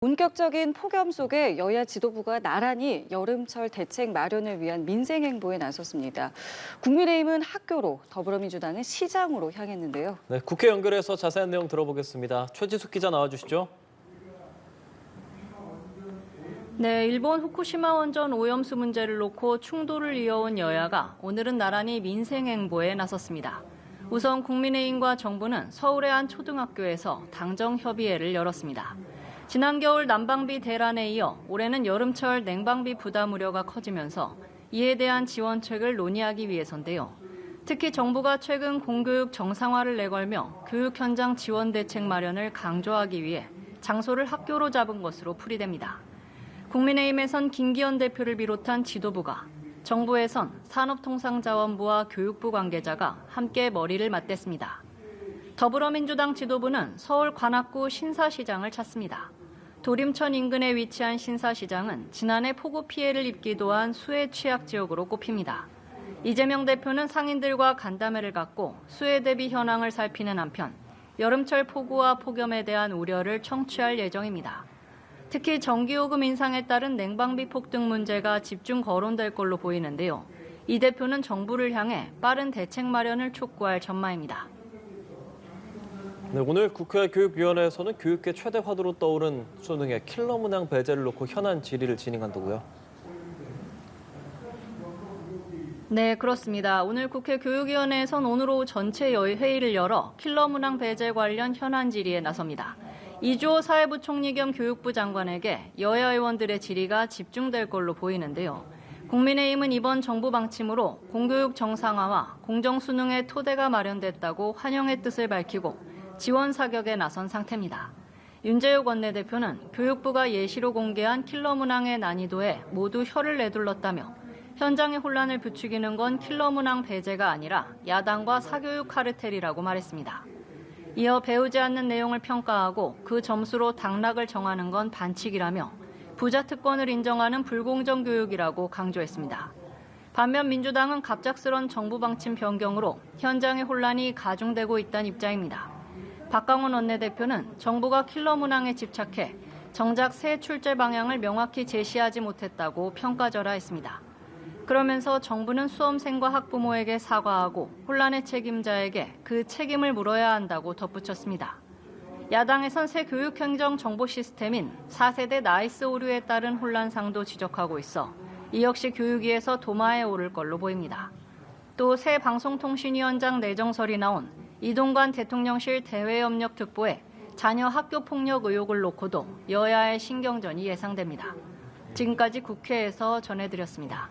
본격적인 폭염 속에 여야 지도부가 나란히 여름철 대책 마련을 위한 민생 행보에 나섰습니다. 국민의힘은 학교로, 더불어민주당은 시장으로 향했는데요. 네, 국회 연결해서 자세한 내용 들어보겠습니다. 최지숙 기자 나와주시죠. 네, 일본 후쿠시마 원전 오염수 문제를 놓고 충돌을 이어온 여야가 오늘은 나란히 민생 행보에 나섰습니다. 우선 국민의힘과 정부는 서울의 한 초등학교에서 당정 협의회를 열었습니다. 지난 겨울 난방비 대란에 이어 올해는 여름철 냉방비 부담 우려가 커지면서 이에 대한 지원책을 논의하기 위해서인데요. 특히 정부가 최근 공교육 정상화를 내걸며 교육 현장 지원 대책 마련을 강조하기 위해 장소를 학교로 잡은 것으로 풀이됩니다. 국민의힘에선 김기현 대표를 비롯한 지도부가, 정부에선 산업통상자원부와 교육부 관계자가 함께 머리를 맞댔습니다. 더불어민주당 지도부는 서울 관악구 신사시장을 찾습니다. 도림천 인근에 위치한 신사시장은 지난해 폭우 피해를 입기도 한 수해 취약 지역으로 꼽힙니다. 이재명 대표는 상인들과 간담회를 갖고 수해 대비 현황을 살피는 한편 여름철 폭우와 폭염에 대한 우려를 청취할 예정입니다. 특히 전기요금 인상에 따른 냉방비 폭등 문제가 집중 거론될 걸로 보이는데요. 이 대표는 정부를 향해 빠른 대책 마련을 촉구할 전망입니다. 네, 오늘 국회 교육위원회에서는 교육계 최대 화두로 떠오른 수능의 킬러 문항 배제를 놓고 현안 질의를 진행한다고요? 네, 그렇습니다. 오늘 국회 교육위원회에선 오늘 오후 전체 회의를 열어 킬러 문항 배제 관련 현안 질의에 나섭니다. 이주호 사회부총리 겸 교육부 장관에게 여야 의원들의 질의가 집중될 걸로 보이는데요. 국민의힘은 이번 정부 방침으로 공교육 정상화와 공정수능의 토대가 마련됐다고 환영의 뜻을 밝히고 지원 사격에 나선 상태입니다. 윤재욱 원내대표는 교육부가 예시로 공개한 킬러 문항의 난이도에 모두 혀를 내둘렀다며 현장의 혼란을 부추기는 건 킬러 문항 배제가 아니라 야당과 사교육 카르텔이라고 말했습니다. 이어 배우지 않는 내용을 평가하고 그 점수로 당락을 정하는 건 반칙이라며 부자 특권을 인정하는 불공정 교육이라고 강조했습니다. 반면 민주당은 갑작스런 정부 방침 변경으로 현장의 혼란이 가중되고 있다는 입장입니다. 박강원 원내대표는 정부가 킬러 문항에 집착해 정작 새 출제 방향을 명확히 제시하지 못했다고 평가절하했습니다. 그러면서 정부는 수험생과 학부모에게 사과하고 혼란의 책임자에게 그 책임을 물어야 한다고 덧붙였습니다. 야당에선 새 교육행정 정보 시스템인 4세대 나이스 오류에 따른 혼란상도 지적하고 있어 이 역시 교육위에서 도마에 오를 걸로 보입니다. 또 새 방송통신위원장 내정설이 나온 이동관 대통령실 대외협력특보에 자녀 학교폭력 의혹을 놓고도 여야의 신경전이 예상됩니다. 지금까지 국회에서 전해드렸습니다.